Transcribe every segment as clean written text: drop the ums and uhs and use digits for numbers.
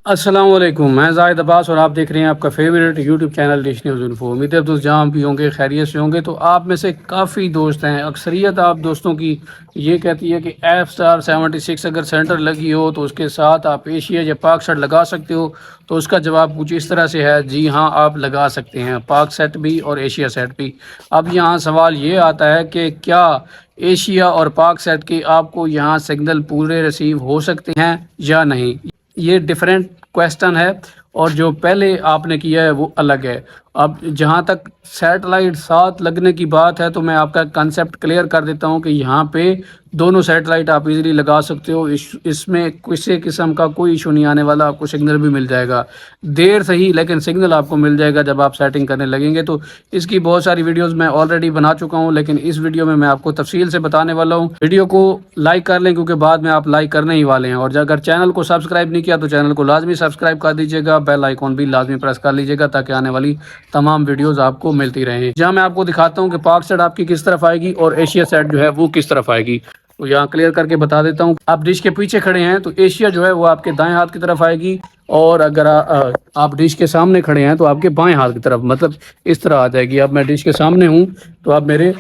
السلام علیکم، میں زاہد عباس اور آپ دیکھ رہے ہیں آپ کا favourite YouTube channel dish news info. امید ہے دوست جہاں بھی ہوں گے خیریت سے ہوں گے۔ تو آپ میں سے کافی دوست ہیں، اکثریت آپ دوستوں کی یہ کہتی ہے کہ ایف اسٹار 76 اگر سینٹر لگی ہو تو اس کے ساتھ آپ ایشیا یا پاک سیٹ لگا سکتے ہو۔ تو اس کا جواب کچھ اس طرح سے ہے، جی ہاں آپ لگا سکتے ہیں، پاک سیٹ بھی اور ایشیا سیٹ بھی۔ اب یہاں سوال یہ آتا ہے کہ کیا ایشیا اور پاک سیٹ کے آپ کو یہاں سگنل پورے ریسیو ہو سکتے ہیں یا نہیں؟ یہ ڈیفرنٹ کویسٹن ہے، اور جو پہلے آپ نے کیا ہے وہ الگ ہے۔ اب جہاں تک سیٹلائٹ ساتھ لگنے کی بات ہے تو میں آپ کا کنسیپٹ کلیئر کر دیتا ہوں کہ یہاں پہ دونوں سیٹلائٹ آپ ایزیلی لگا سکتے ہو۔ اس میں کسی قسم کا کوئی ایشو نہیں آنے والا، آپ کو سگنل بھی مل جائے گا، دیر صحیح لیکن سگنل آپ کو مل جائے گا جب آپ سیٹنگ کرنے لگیں گے۔ تو اس کی بہت ساری ویڈیوز میں آلریڈی بنا چکا ہوں، لیکن اس ویڈیو میں آپ کو تفصیل سے بتانے والا ہوں۔ ویڈیو کو لائک کر لیں کیونکہ بعد میں آپ لائک کرنے ہی والے ہیں، اور اگر چینل کو سبسکرائب نہیں کیا تو چینل کو لازمی سبسکرائب کر دیجیے گا، بیل آئیکن بھی لازمی پریس کر لیجیے گا تاکہ آنے والی تمام ویڈیوز آپ کو ملتی رہیں۔ جہاں میں آپ کو دکھاتا ہوں کہ پاک سیٹ آپ کی کس طرف آئے گی اور ایشیا سیٹ جو ہے وہ کس طرف آئے گی، تو یہاں کلیئر کر کے بتا دیتا ہوں۔ آپ ڈش کے پیچھے کھڑے ہیں تو ایشیا جو ہے وہ آپ کے دائیں ہاتھ کی طرف آئے گی، اور اگر آپ ڈش کے سامنے کھڑے ہیں تو آپ کے بائیں ہاتھ کی طرف، مطلب اس طرح آ جائے گی۔ اب میں ڈش کے سامنے ہوں تو آپ میرے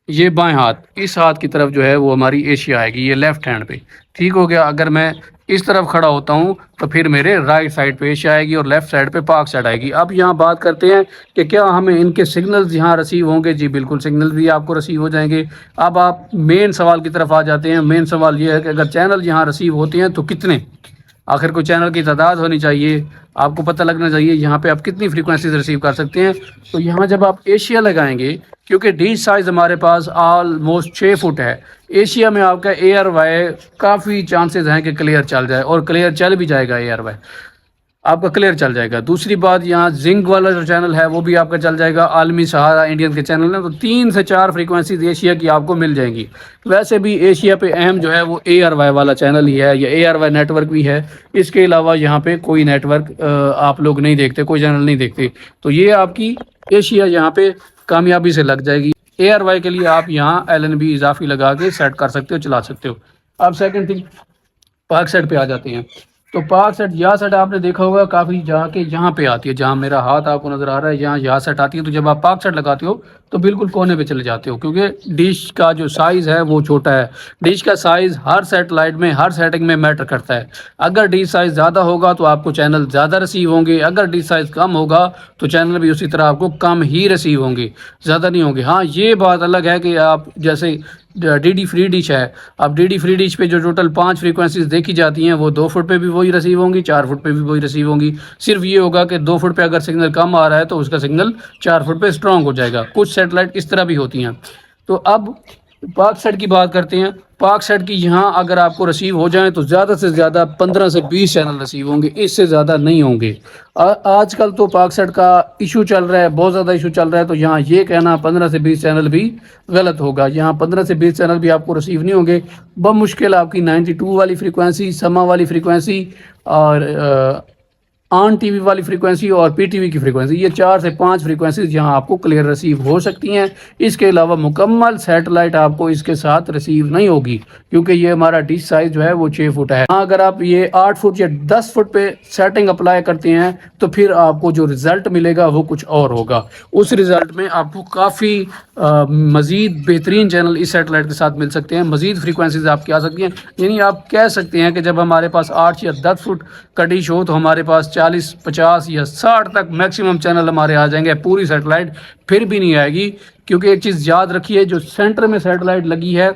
یہ بائیں ہاتھ، اس ہاتھ کی طرف جو ہے وہ ہماری ایشیا آئے گی، یہ لیفٹ ہینڈ پہ، ٹھیک ہو گیا۔ اگر میں اس طرف کھڑا ہوتا ہوں تو پھر میرے رائٹ سائڈ پہ ایشیا آئے گی اور لیفٹ سائڈ پہ پاک سائڈ آئے گی۔ اب یہاں بات کرتے ہیں کہ کیا ہمیں ان کے سگنلز یہاں ریسیو ہوں گے؟ جی بالکل، سگنل بھی آپ کو ریسیو ہو جائیں گے۔ اب آپ مین سوال کی طرف آ جاتے ہیں۔ مین سوال یہ ہے کہ اگر چینل یہاں ریسیو ہوتے ہیں تو کتنے؟ آخر کوئی چینل کی تعداد ہونی چاہیے، آپ کو پتہ لگنا چاہیے یہاں پہ آپ کتنی فریکوینسیز ریسیو کر سکتے ہیں۔ تو یہاں جب آپ ایشیا لگائیں گے، کیونکہ ڈش سائز ہمارے پاس آلموسٹ 6 فٹ ہے، ایشیا میں آپ کا اے آر وائی کافی چانسز ہیں کہ کلیئر چل جائے، اور کلیئر چل بھی جائے گا، اے آر وائی آپ کا کلیئر چل جائے گا۔ دوسری بات، یہاں زنگ والا جو چینل ہے وہ بھی آپ کا چل جائے گا، عالمی سہارا انڈین کے چینل ہیں، تو 3 سے 4 فریکوینسیز ایشیا کی آپ کو مل جائیں گی۔ ویسے بھی ایشیا پہ اہم جو ہے وہ اے آر وائی والا چینل ہی ہے، یا اے آر وائی نیٹ ورک بھی ہے۔ اس کے علاوہ یہاں پہ کوئی نیٹ ورک آپ لوگ نہیں دیکھتے، کوئی چینل نہیں دیکھتے، تو یہ آپ کی ایشیا یہاں پہ کامیابی سے لگ جائے گی۔ اے آر وائی کے لیے آپ یہاں ایل این بی اضافی لگا کے سیٹ کر سکتے ہو، چلا سکتے ہو۔ اب سیکنڈ تھنگ، پاک سیٹ پہ آ جاتے ہیں۔ تو پاک سیٹ یا سیٹ آپ نے دیکھا ہوگا کافی جہاں کے یہاں پہ آتی ہے، جہاں میرا ہاتھ آپ کو نظر آ رہا ہے، یہاں سیٹ آتی ہے۔ تو جب آپ پاک سیٹ لگاتے ہو تو بالکل کونے پہ چلے جاتے ہو، کیونکہ ڈش کا جو سائز ہے وہ چھوٹا ہے۔ ڈش کا سائز ہر سیٹلائٹ میں، ہر سیٹنگ میں میٹر کرتا ہے۔ اگر ڈش سائز زیادہ ہوگا تو آپ کو چینل زیادہ ریسیو ہوں گے، اگر ڈش سائز کم ہوگا تو چینل بھی اسی طرح آپ کو کم ہی ریسیو ہوں گے، زیادہ نہیں ہوں گے۔ ہاں یہ بات الگ ہے کہ آپ جیسے ڈی ڈی فری ڈش ہے، اب ڈی ڈی فری ڈش پہ جو ٹوٹل 5 فریکوینسیز دیکھی جاتی ہیں وہ 2 فٹ پہ بھی وہی ریسیو ہوں گی، 4 فٹ پہ بھی وہی ریسیو ہوں گی۔ صرف یہ ہوگا کہ 2 فٹ پہ اگر سگنل کم آ رہا ہے تو اس کا سگنل 4 فٹ پہ اسٹرانگ ہو جائے گا۔ کچھ سیٹلائٹ اس طرح بھی ہوتی ہیں۔ تو اب پاک سیٹ کی بات کرتے ہیں۔ پاک سیٹ کی یہاں اگر آپ کو ریسیو ہو جائیں تو زیادہ سے زیادہ 15 سے 20 چینل ریسیو ہوں گے، اس سے زیادہ نہیں ہوں گے۔ آج کل تو پاک سیٹ کا ایشو چل رہا ہے، بہت زیادہ ایشو چل رہا ہے، تو یہاں یہ کہنا 15 سے 20 چینل بھی غلط ہوگا۔ یہاں 15 سے 20 چینل بھی آپ کو ریسیو نہیں ہوں گے۔ بمشکل آپ کی 92 والی فریکوینسی، سما والی فریکوینسی، اور آن ٹی وی والی فریکوینسی اور پی ٹی وی کی فریکوینسی، یہ 4 سے 5 فریکوینسیز یہاں آپ کو کلیئر ریسیو ہو سکتی ہیں۔ اس کے علاوہ مکمل سیٹلائٹ آپ کو اس کے ساتھ ریسیو نہیں ہوگی، کیونکہ یہ ہمارا ڈش سائز جو ہے وہ 6 فٹ ہے۔ ہاں اگر آپ یہ 8 فٹ یا 10 فٹ پہ سیٹنگ اپلائی کرتے ہیں تو پھر آپ کو جو رزلٹ ملے گا وہ کچھ اور ہوگا۔ اس رزلٹ میں آپ کو کافی مزید بہترین چینل اس سیٹلائٹ کے ساتھ مل سکتے ہیں، مزید فریکوینسیز آپ کی آ سکتی ہیں۔ یعنی آپ کہہ سکتے ہیں کہ جب ہمارے پاس 8 یا 10 فٹ کا ڈش ہو تو ہمارے پاس 40، 50 یا 60 تک میکسیمم چینل ہمارے آ جائیں گے۔ پوری سیٹلائٹ پھر بھی نہیں آئے گی، کیونکہ ایک چیز یاد رکھیے، جو سینٹر میں سیٹلائٹ لگی ہے،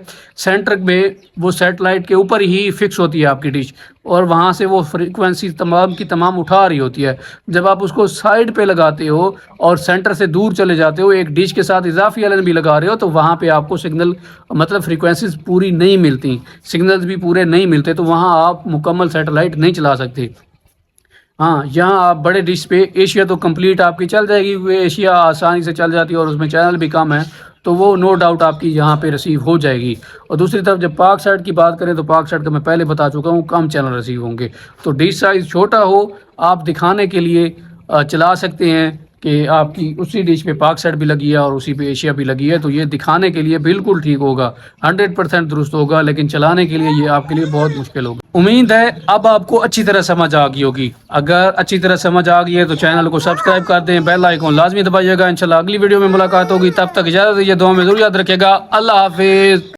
سینٹر میں وہ سیٹلائٹ کے اوپر ہی فکس ہوتی ہے آپ کی ڈش، اور وہاں سے وہ فریکوینسی تمام کی تمام اٹھا رہی ہوتی ہے۔ جب آپ اس کو سائڈ پہ لگاتے ہو اور سینٹر سے دور چلے جاتے ہو، ایک ڈش کے ساتھ اضافی ایل این بی لگا رہے ہو، تو وہاں پہ آپ کو سگنل مطلب فریکوینسیز پوری نہیں ملتی، سگنلز بھی پورے نہیں ملتے، تو وہاں آپ مکمل سیٹلائٹ نہیں چلا سکتے۔ ہاں یہاں آپ بڑے ڈش پہ ایشیا تو کمپلیٹ آپ کی چل جائے گی، وہ ایشیا آسانی سے چل جاتی ہے اور اس میں چینل بھی کم ہے، تو وہ نو ڈاؤٹ آپ کی یہاں پہ ریسیو ہو جائے گی۔ اور دوسری طرف جب پاک سیٹ کی بات کریں تو پاک سیٹ کا میں پہلے بتا چکا ہوں کم چینل ریسیو ہوں گے، تو ڈش سائز چھوٹا ہو آپ دکھانے کے لیے چلا سکتے ہیں کہ آپ کی اسی ڈش پہ پاک سائڈ بھی لگی ہے اور اسی پہ ایشیا بھی لگی ہے، تو یہ دکھانے کے لیے بالکل ٹھیک ہوگا، 100% درست ہوگا، لیکن چلانے کے لیے یہ آپ کے لیے بہت مشکل ہوگا۔ امید ہے اب آپ کو اچھی طرح سمجھ آ گئی ہوگی، اگر اچھی طرح سمجھ آ گئی ہے تو چینل کو سبسکرائب کر دیں، بیل آئیکن لازمی دبائیے گا۔ انشاءاللہ اگلی ویڈیو میں ملاقات ہوگی، تب تک اجازت دیجیے، دعا میں ضرور یاد رکھے گا۔ اللہ حافظ۔